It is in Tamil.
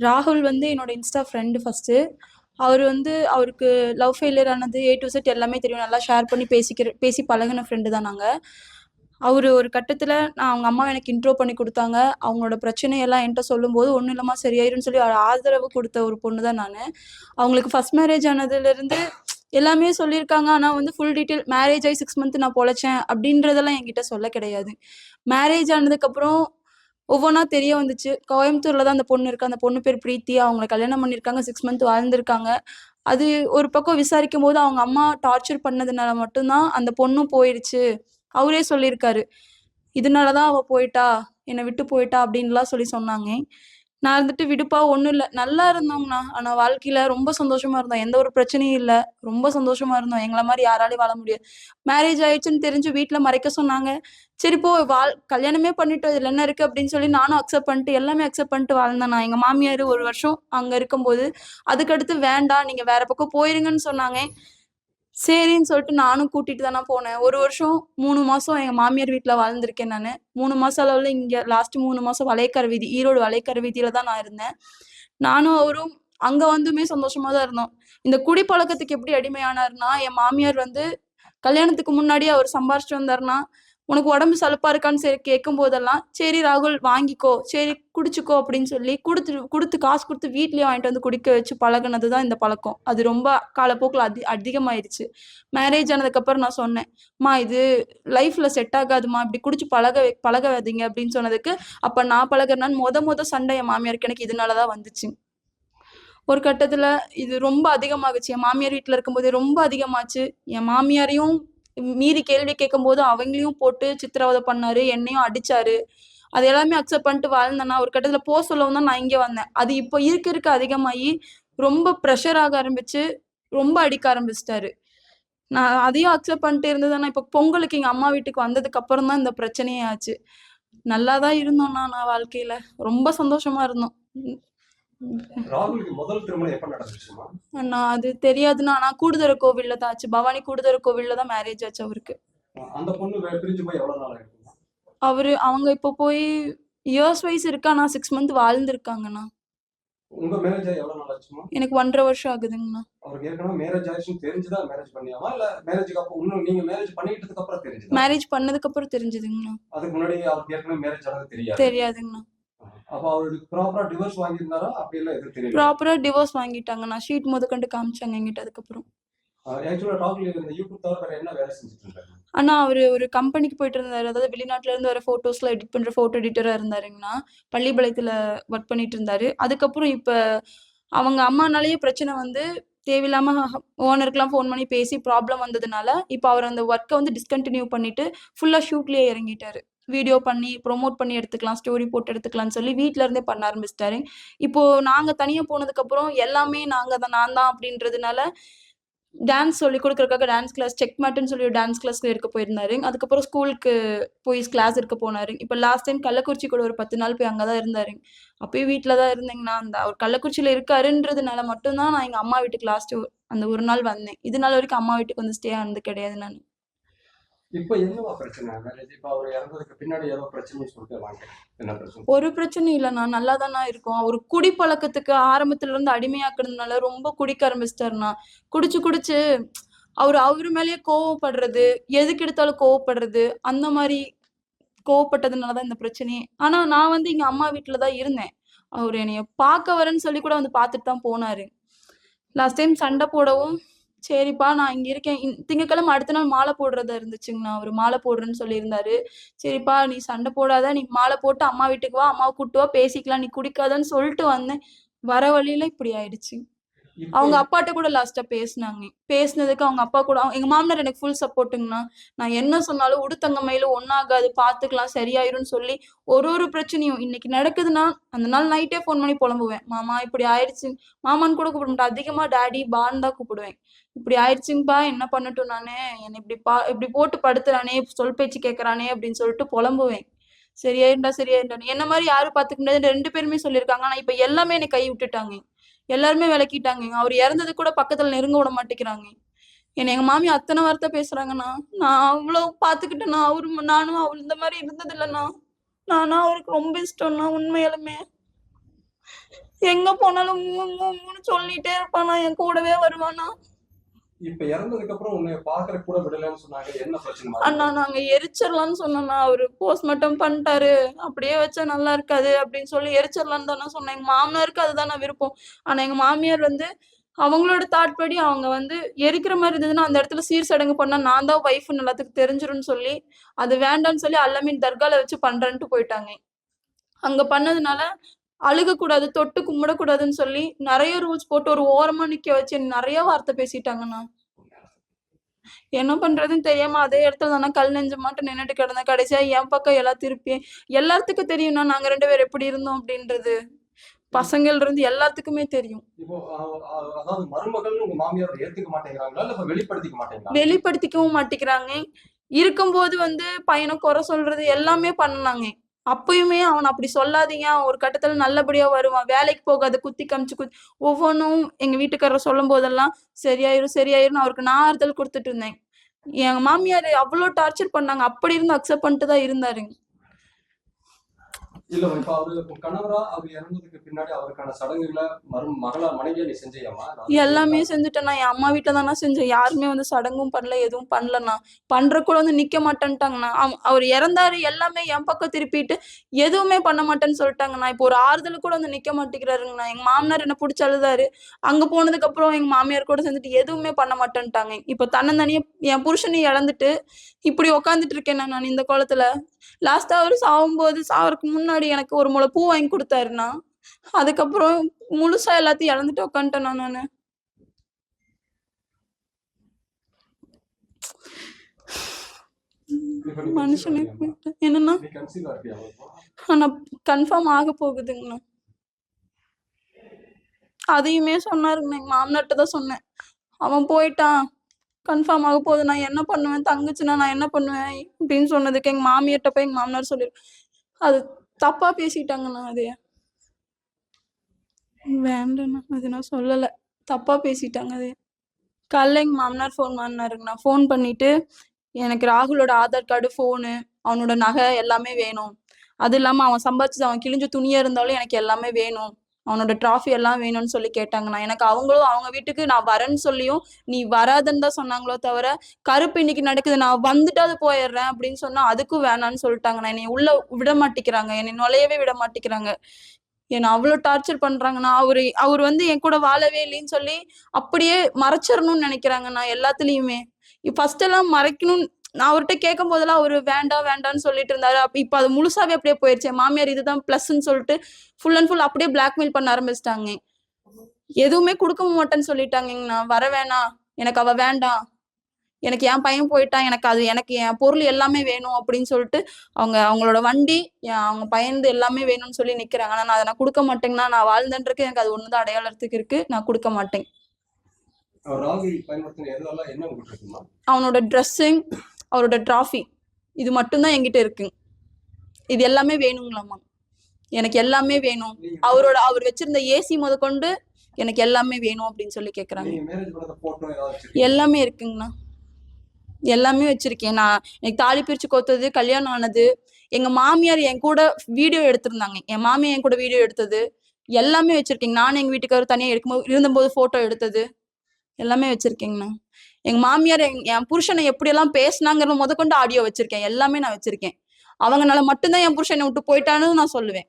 ராகுல் வந்து என்னோட இன்ஸ்டா ஃப்ரெண்டு ஃபர்ஸ்ட்டு. அவரு வந்து அவருக்கு லவ் ஃபெயிலியர் ஆனது ஏ டூ இசட் எல்லாமே தெரியும். நல்லா ஷேர் பண்ணி பேசி பழகுன ஃப்ரெண்டு தான் நாங்க. அவரு ஒரு கட்டத்துல அவங்க அம்மா எனக்கு இன்ட்ரோ பண்ணி குடுத்தாங்க. அவங்களோட பிரச்சனையெல்லாம் என்ட்ட சொல்லும்போது, "ஒண்ணும் இல்லம்மா சரியாயிரும்னு" சொல்லி ஆதரவு குடுத்த ஒரு பொண்ணு தான் நானு. அவங்களுக்கு ஃபர்ஸ்ட் மேரேஜ் ஆனதுலருந்து எல்லாமே சொல்லியிருக்காங்க. ஆனா வந்து ஃபுல் டீட்டெயில் மேரேஜ் ஆயி 6 மந்த் நான் பொழச்சேன் அப்படின்றதெல்லாம் என்கிட்ட சொல்ல கிடையாது. மேரேஜ் ஆனதுக்கப்புறம் ஒவ்வொன்னா தெரிய வந்துச்சு. கோயம்புத்தூர்ல தான் அந்த பொண்ணு இருக்கு. அந்த பொண்ணு பேர் பிரீத்தி. அவங்கள கல்யாணம் பண்ணியிருக்காங்க. 6 மந்த் வாழ்ந்திருக்காங்க. அது ஒரு பக்கம் விசாரிக்கும்போது அவங்க அம்மா டார்ச்சர் பண்ணதுனால மட்டும் தான் அந்த பொண்ணும் போயிடுச்சு. அவரே சொல்லியிருக்காரு. இதனால தான் அவ போயிட்டா, என்ன விட்டு போயிட்டா அப்படின்லாம் சொன்னாங்க. நான் இருந்துட்டு விடுப்பா ஒண்ணும் இல்ல. நல்லா இருந்தோங்கண்ணா. ஆனா வாழ்க்கையில ரொம்ப சந்தோஷமா இருந்தோம். எந்த ஒரு பிரச்சனையும் இல்ல. ரொம்ப சந்தோஷமா இருந்தோம். எங்கள மாரி யாராலயும் வாழ முடியாது. மேரேஜ் ஆயிடுச்சுன்னு தெரிஞ்சு வீட்ல மறைக்க சொன்னாங்க. சரி போ கல்யாணமே பண்ணிட்டோம். இதுல என்ன இருக்கு அப்படின்னு சொல்லி நானும் அக்செப்ட் பண்ணிட்டு எல்லாமே அக்செப்ட் பண்ணிட்டு வாழ்ந்தேன் நான். எங்க மாமியார் 1 வருஷம் அங்க இருக்கும்போது, அதுக்கடுத்து வேண்டாம் நீங்க வேற பக்கம் போயிருங்கன்னு சொன்னாங்க. சரின்னு சொல்லிட்டு நானும் கூட்டிட்டு தானே போனேன். 1 வருஷம் 3 மாசம் எங்க மாமியார் வீட்ல வாழ்ந்திருக்கேன் நானு. 3 மாசம் அளவுல இங்க லாஸ்ட் 3 மாசம் வளையக்கரை வீதி, ஈரோடு வளையக்கரை வீதியில தான் நான் இருந்தேன். நானும் அவரும் அங்க வந்துமே சந்தோஷமா தான் இருந்தோம். இந்த குடிப்பழக்கத்துக்கு எப்படி அடிமையானாருன்னா, என் மாமியார் வந்து கல்யாணத்துக்கு முன்னாடியே அவர் சம்பாரிச்சுட்டு வந்தாருன்னா, "உனக்கு உடம்பு சலுப்பா இருக்கான்னு" சரி கேட்கும்போதெல்லாம், "சரி ராகுல் வாங்கிக்கோ, சரி குடிச்சுக்கோ" அப்படின்னு சொல்லி குடுத்து காசு குடுத்து வீட்லயே வாங்கிட்டு வந்து குடிக்க வச்சு பழகுனது தான் இந்த பழக்கம். அது ரொம்ப காலப்போக்குல அதிகமாயிருச்சு. மேரேஜ் ஆனதுக்கப்புறம் நான் சொன்னேன், "அம்மா இது லைஃப்ல செட் ஆகாதும்மா. இப்படி குடிச்சு பழகாதீங்க" அப்படின்னு சொன்னதுக்கு, அப்ப நான் பழகுறேனான்னு மொத சண்டை என் மாமியாருக்கு எனக்கு இதனால தான் வந்துச்சு. ஒரு கட்டத்துல இது ரொம்ப அதிகமாகுச்சு. என் மாமியார் வீட்ல இருக்கும்போதே ரொம்ப அதிகமாச்சு. என் மாமியாரையும் மீறி கேள்வி கேட்கும்போது அவங்களையும் போட்டு சித்திரவதை பண்ணாரு. என்னையும் அடிச்சாரு. அது எல்லாமே அக்செப்ட் பண்ணிட்டு வாழ்ந்தேன்னா, ஒரு கட்டத்துல சொல்லவும் தான் நான் இங்க வந்தேன். அது இப்போ இருக்க அதிகமாயி, ரொம்ப ப்ரெஷர் ஆக ஆரம்பிச்சு, ரொம்ப அடிக்க ஆரம்பிச்சுட்டாரு. நான் அதையும் அக்செப்ட் பண்ணிட்டு இருந்ததுனா, இப்போ பொங்கலுக்கு எங்க அம்மா வீட்டுக்கு வந்ததுக்கு அப்புறம் தான் இந்த பிரச்சனையே ஆச்சு. நல்லா தான் இருந்தோம்ண்ணா நான் வாழ்க்கையில. ரொம்ப சந்தோஷமா இருந்தோம். ராகுலுக்கு முதல் திருமணம் எப்ப நடந்துச்சுமா? அண்ணா அது தெரியாதுண்ணா. ஆனா கூடுதுறை கோவில்ல தான் ஆச்சு. பவானி கூடுதுறை கோவில்ல தான் மேரேஜ் ஆச்சு அவருக்கு. அந்த பொண்ணு பிரிஞ்சு போய் எவ்வளவு நாள் ஆயிருக்கு? அவங்க இப்ப போய் இயர்ஸ் வைஸ் இருக்கு. ஆனா 6 மந்த் வாழ்ந்திருக்காங்கண்ணா. உங்க மேரேஜ் ஆகி எவ்வளவு நாள் ஆச்சுமா? எனக்கு 1.5 வருஷம் ஆகுதுங்கண்ணா. அவருக்கு ஏற்கனவே மேரேஜ் ஆயிடுச்சுன்னு தெரிஞ்சுதான் மேரேஜ் பண்ணியாமா இல்ல மேரேஜுக்கு அப்புறம் இன்னும் நீங்க மேரேஜ் பண்ணிட்டதுக்கு அப்புறம் தெரிஞ்சுதா? மேரேஜ் பண்ணதுக்கு அப்புறம் தெரிஞ்சதுங்கண்ணா. அதுக்கு முன்னாடி அவருக்கு ஏற்கனவே மேரேஜ் ஆனது தெரியாது? தெரியாதுங்கண்ணா. அப்ப அவருக்கு ப்ராப்பரா டிவோர்ஸ் வாங்கியிருந்தாரா? அப்படி எல்லாம் எதுவும் தெரியல. ப்ராப்பரா டிவோர்ஸ் வாங்கிட்டாங்கண்ணா. ஷீட் முதற்கொண்டு காமிச்சாங்க என்கிட்ட அதுக்கப்புறம். ஆக்சுவலா ராகுல் இந்த யூடியூப் தவிர வேற என்ன வேலை செஞ்சுட்டு இருந்தாரு? அண்ணா அவரு ஒரு கம்பெனிக்கு போயிட்டு இருந்தாரு. அதாவது வெளிநாட்டுல இருந்து வர போட்டோஸ்லாம் எடிட் பண்ற போட்டோ எடிட்டரா இருந்தாருங்கண்ணா. பள்ளிப்பாளையத்துல ஒர்க் பண்ணிட்டு இருந்தாரு. அதுக்கப்புறம் இப்ப அவங்க அம்மானாலேயே பிரச்சனை வந்து தேவையில்லாம ஓனருக்குலாம் ஃபோன் பண்ணி பேசி ப்ராப்ளம் வந்ததுனால, இப்ப அவர் அந்த ஒர்க்க வந்து டிஸ்கன்டின்யூ பண்ணிட்டு ஃபுல்லா ஷூட்லயே இறங்கிட்டாரு. வீடியோ பண்ணி, ப்ரொமோட் பண்ணி எடுத்துக்கலாம், ஸ்டோரி போட்டு எடுத்துக்கலாம்னு சொல்லி வீட்ல இருந்தே பண்ண ஆரம்பிச்சுட்டாரு. இப்போ நாங்க தனியா போனதுக்கப்புறம் எல்லாமே நான் தான் அப்படின்றதுனால டான்ஸ் சொல்லிக் குடுக்கறதுக்காக டான்ஸ் கிளாஸ் செக்மேட்டுன்னு சொல்லி ஒரு டான்ஸ் கிளாஸ்க்கு எடுக்க போயிருந்தாரு. அதுக்கப்புறம் ஸ்கூலுக்கு போய் கிளாஸ் எடுக்க போனாரு. இப்ப லாஸ்ட் டைம் கள்ளக்குறிச்சி கூட ஒரு 10 நாள் போய் அங்க தான் இருந்தாரு. அப்பயும் வீட்ல தான் இருந்தேங்கண்ணா. அவர் கள்ளக்குறிச்சியில இருக்காருன்றதுனால மட்டும் தான் நான் எங்க அம்மா வீட்டுக்கு லாஸ்ட் அந்த ஒரு நாள் வந்தேன். இது நாள் வரைக்கும் அம்மா வீட்டுக்கு வந்து ஸ்டே ஆனது கிடையாது நானு. இப்ப என்னவா பிரச்சனை மேரேஜ்? இப்ப அவர் இறந்ததுக்கு பின்னாடி ஏதோ பிரச்சனைன்னு சொல்லிட்டு வாங்க. என்ன பிரச்சனை? ஒரு பிரச்சனையும் இல்லண்ணா. நல்லா தாண்ணா இருக்கோம். அவரு குடிப்பழக்கத்துக்கு ஆரம்பத்துல இருந்து அடிமையாக்குனதுனால ரொம்ப குடிக்க ஆரம்பிச்சுட்டாருண்ணா. குடிச்சு அவரு மேலயே கோவப்படுறது, எதுக்கு எடுத்தாலும் கோவப்படுறது, அந்த மாரி கோவப்பட்டதுனால தான் இந்த பிரச்சனையே. ஆனா நான் வந்து எங்க அம்மா வீட்ல தான் இருந்தேன். அவரு என்னைய பார்க்க வரேன்னு சொல்லி கூட வந்து பார்த்துட்டு தான் போனாரு. லாஸ்ட் டைம் சண்டை போடவும், சரிப்பா நான் இங்க இருக்கேன். திங்கட்கிழமை அடுத்த நாள் மாலை போடுறதா இருந்துச்சுங்கண்ணா. அவரு மாலை போடுறேன்னு சொல்லியிருந்தாரு. சரிப்பா நீ சண்டை போடாத, நீ மாலை போட்டு அம்மா வீட்டுக்கு வா, அம்மாவ கூட்டு வா பேசிக்கலாம். நீ குடிக்காதன்னு சொல்லிட்டு வந்தேன். வர வழியில இப்படி ஆயிடுச்சு. அவங்க அப்பாட்ட கூட லாஸ்ட்டா பேசுனாங்க. பேசுனதுக்கு அவங்க அப்பா கூட எங்க மாமனார் எனக்கு ஃபுல் சப்போர்ட்டுங்கண்ணா. நான் என்ன சொன்னாலும் "உடுத்தங்கமையில ஒண்ணாகாது, பார்த்துக்கலாம், சரியாயிரும்னு" சொல்லி ஒரு பிரச்சனையும் இன்னைக்கு நடக்குதுன்னா, அந்த நாள் நைட்டே ஃபோன் பண்ணி புலம்புவேன். "மாமா இப்படி ஆயிடுச்சு." மாமான்னு கூட கூப்பிட மாட்டேன். அதிகமா டாடி, பான்னு தான் கூப்பிடுவேன். "இப்படி ஆயிடுச்சுங்கப்பா, என்ன பண்ணட்டும் நானு? என்ன இப்படி போட்டு படுத்துறானே, சொல் பேச்சு கேட்கறானே" அப்படின்னு சொல்லிட்டு புலம்புவேன். சரியாயிரும்டான்னு. என்ன மாரி யாரும் பார்த்துக்க முடியாதுன்னு 2 பேருமே சொல்லியிருக்காங்க. ஆனா இப்ப எல்லாமே என்னை கை விட்டுட்டாங்க. எல்லாருமே விலக்கிட்டாங்க. அவரு இறந்தது கூட பக்கத்துல நெருங்க விட மாட்டேங்கிறாங்க. எங்க மாமி அத்தனை வார்த்தை பேசுறாங்கண்ணா. நான் அவ்வளவு பாத்துக்கிட்டேண்ணா. நானும் இந்த மாதிரி இருந்தது இல்லண்ணா. நானா அவருக்கு ரொம்ப இஷ்டம்ண்ணா உண்மையாலுமே. எங்க போனாலும் சொல்லிட்டே இருப்பானா, என் கூடவே வருவானா. இப்ப இறந்ததுக்கு அப்புறம் உன்னை பாக்குற கூட விடலன்னு சொன்னாங்க. என்ன பிரச்சனை அண்ணா மாதிரி? நாங்க எரிச்சிடலாம்னு சொன்னோம்னா, அவரு போஸ்ட்மார்ட்டம் பண்ணிட்டாரு, அப்படியே வச்சா நல்லா இருக்காது அப்படின்னு சொல்லி எரிச்சிடலான்னு தானே சொன்னேன். எங்க மாமனாருக்கு அதுதான் விருப்பம். ஆனா எங்க மாமியார் வந்து அவங்களோட தாட் படி அவங்க வந்து எரிக்கிற மாதிரி இருந்ததுன்னா அந்த இடத்துல சீர் சடங்கு பண்ணா நான் தான் ஒய்ஃப்னு எல்லாத்துக்கும் தெரிஞ்சிரும்னு சொல்லி அது வேண்டாம்னு சொல்லி அல்லமீன் தர்கால வச்சு பண்றேன்ட்டு போயிட்டாங்க. அங்க பண்ணதுனால அழுகக்கூடாது, தொட்டு கும்பிடக்கூடாதுன்னு சொல்லி நிறைய ரூல்ஸ் போட்டு ஒரு ஓரமா நிக்க வச்சு நிறைய வார்த்தை பேசிட்டாங்கண்ணா. என்ன பண்றதுன்னு தெரியாம அதே இடத்துல தானே கல் நெஞ்ச மாட்டு நின்னுட்டு கிடந்தேன். கடைசியா என் பக்கம் எல்லாம் திருப்பி எல்லாத்துக்கும் தெரியும்னா நாங்க 2 பேரும் எப்படி இருந்தோம் அப்படின்றது. பசங்கள்ல இருந்து எல்லாத்துக்குமே தெரியும். இப்போ அதாவது மருமகள்னு உங்க மாமியார் ஏத்துக்க மாட்டேங்கிறாங்களா? இல்ல வெளிப்படுத்திக்க மாட்டேங்கிறாங்களா? வெளிப்படுத்திக்கவும் மாட்டேங்கிறாங்க. இருக்கும்போது வந்து பையனை குறை சொல்றது எல்லாமே பண்ணாங்க. அப்பயுமே அவன் அப்படி சொல்லாதீங்க, அவன் ஒரு கட்டத்துல நல்லபடியா வருவான், வேலைக்கு போகாத, குத்தி காமிச்சு ஒவ்வொன்றும் எங்க வீட்டுக்காரர் சொல்லும் போதெல்லாம் சரியாயிரும் சரியாயிரும்னு அவருக்கு நான் ஆறுதல் கொடுத்துட்டு இருந்தேன். எங்க மாமியார் அவ்வளோ டார்ச்சர் பண்ணாங்க, அப்படி இருந்து அக்செப்ட் பண்ணிட்டு தான் இருந்தாருங்க. இல்ல இப்ப அவரு கணவரா அவர் இறந்ததுக்கு பின்னாடி அவருக்கான சடங்குகளை மகளா மனைவியா நீ செஞ்சையாமா? எல்லாமே செஞ்சுட்டேண்ணா. என் அம்மா வீட்டில் தானே செஞ்சேன். யாருமே வந்து சடங்கும் பண்ணல, எதுவும் பண்ணலண்ணா. பண்ற கூட வந்து நிக்க மாட்டேன்ட்டாங்கண்ணா. அவர் இறந்தாரு, எல்லாமே என் பக்கம் திருப்பிட்டு எதுவுமே பண்ண மாட்டேன்னு சொல்லிட்டாங்கண்ணா. இப்போ ஒரு ஆறுதல் கூட வந்து நிக்க மாட்டேங்கிறாருங்கண்ணா. எங்க மாமனார் என்ன பிடிச்சி அழுதாரு. அங்க போனதுக்கு அப்புறம் எங்க மாமியார் கூட சேர்ந்துட்டு எதுவுமே பண்ண மாட்டேன்ட்டாங்க. இப்போ தன்னந்தனியா என் புருஷனை இழந்துட்டு இப்படி உக்காந்துட்டு இருக்கேன் நான் இந்த கோலத்துல. லாஸ்டா அவரு சாவறதுக்கு முன்னாடி எனக்கு ஒரு முளை பூ வாங்கி கொடுத்தாருண்ணா. அதுக்கப்புறம் முழுசா எல்லாத்தையும் இழந்துட்டு உட்காந்துட்டேன் நானு. மனுஷனுக்கு என்னன்னா ஆனா கன்ஃபார்ம் ஆக போகுதுங்கண்ணா. அதையுமே சொன்னாருங்கண்ணா. எங்க மாமனார்ட்ட தான் சொன்னேன், அவன் போயிட்டான், கன்ஃபார்ம் ஆக போகுது, நான் என்ன பண்ணுவேன், தங்குச்சுன்னா நான் என்ன பண்ணுவேன் அப்படின்னு சொன்னதுக்கு எங்க மாமியார்ட்ட போய் எங்க மாமனார் சொல்லிரு அது தப்பா பேசிட்டாங்கண்ணா. அது வேண்டாண்ணா, அது நான் சொல்லல, தப்பா பேசிட்டாங்க. அது காலைல எங்க மாமனார் ஃபோன் பண்ணாருங்கண்ணா. ஃபோன் பண்ணிட்டு எனக்கு ராகுலோட ஆதார் கார்டு, ஃபோனு, அவனோட நகை எல்லாமே வேணும். அது இல்லாம அவன் சம்பாதிச்சு அவன் கிழிஞ்ச துணியா இருந்தாலும் எனக்கு எல்லாமே வேணும், அவனோட டிராஃபி எல்லாம் வேணும்னு சொல்லி கேட்டாங்கண்ணா. எனக்கு அவங்களும் அவங்க வீட்டுக்கு நான் வரேன்னு சொல்லியும் நீ வராதுன்னு தான் சொன்னாங்களோ தவிர கருப்பு இன்னைக்கு நடக்குது நான் வந்துட்டாவது போயிடுறேன் அப்படின்னு சொன்னா அதுக்கும் வேணான்னு சொல்லிட்டாங்கண்ணா. என்னை உள்ள விட மாட்டேங்கிறாங்க, என்னை நுழையவே விட மாட்டேங்கிறாங்க. என்ன அவ்வளோ டார்ச்சர் பண்றாங்கண்ணா. அவர் வந்து என் கூட வாழவே இல்லைன்னு சொல்லி அப்படியே மறைச்சிடணும்னு நினைக்கிறாங்கண்ணா எல்லாத்துலயுமே. ஃபர்ஸ்ட் எல்லாம் மறைக்கணும், நான் அவர்கிட்ட கேட்கும் போதெல்லாம் அவரு வேண்டாம் வேண்டாம்னு சொல்லிட்டு இருந்தாரு. இப்ப அது முழுசாவே அப்படியே போயிருச்சு. மாமியார் இதுதான் பிளஸ்ன்னு சொல்லிட்டு ஃபுல் அண்ட் ஃபுல் அப்படியே பிளாக்மெயில் பண்ண ஆரம்பிச்சிட்டாங்க. எதுவுமே கொடுக்க மாட்டேன்னு சொல்லிட்டாங்கண்ணா. வர வேணாம், எனக்கு அவ வேண்டாம், எனக்கு என் பையன் போயிட்டான், எனக்கு என் பொருள் எல்லாமே வேணும் அப்படின்னு சொல்லிட்டு அவங்களோட வண்டி, அவங்க பையன் எல்லாமே வேணும்னு சொல்லி நிக்கிறாங்க. ஆனா நான் அதை கொடுக்க மாட்டேங்கண்ணா. நான் வாழ்ந்தன்றிருக்கு, எனக்கு அது ஒண்ணுதான் அடையாளத்துக்கு இருக்கு, நான் கொடுக்க மாட்டேன். அவனோட ட்ரெஸ்ஸிங், அவரோட டிராஃபி, இது மட்டும்தான் என்கிட்ட இருக்கு. இது எல்லாமே வேணுங்களாமா, எனக்கு எல்லாமே வேணும். அவர் வச்சிருந்த ஏசி முத கொண்டு எனக்கு எல்லாமே வேணும் அப்படின்னு சொல்லி கேக்குறாங்க. எல்லாமே இருக்குங்கண்ணா, எல்லாமே வச்சிருக்கேன். நான் எனக்கு தாலி பிரிச்சு கோத்தது, கல்யாணம் ஆனது, எங்க மாமியார் என் கூட வீடியோ எடுத்திருந்தாங்க, என் மாமியார் என் கூட வீடியோ எடுத்தது எல்லாமே வச்சிருக்கேங்க. நானும் எங்க வீட்டுக்காரர் தனியா இருந்தபோது போட்டோ எடுத்தது எல்லாமே வச்சிருக்கேங்கண்ணா. எங்க மாமியார் என் புருஷனை எப்படி எல்லாம் பேசினாங்கிறத முத கொண்டு ஆடியோ வச்சிருக்கேன், எல்லாமே நான் வச்சிருக்கேன். அவங்கனால மட்டும்தான் என் புருஷனை விட்டு போயிட்டான்னு நான் சொல்லுவேன்.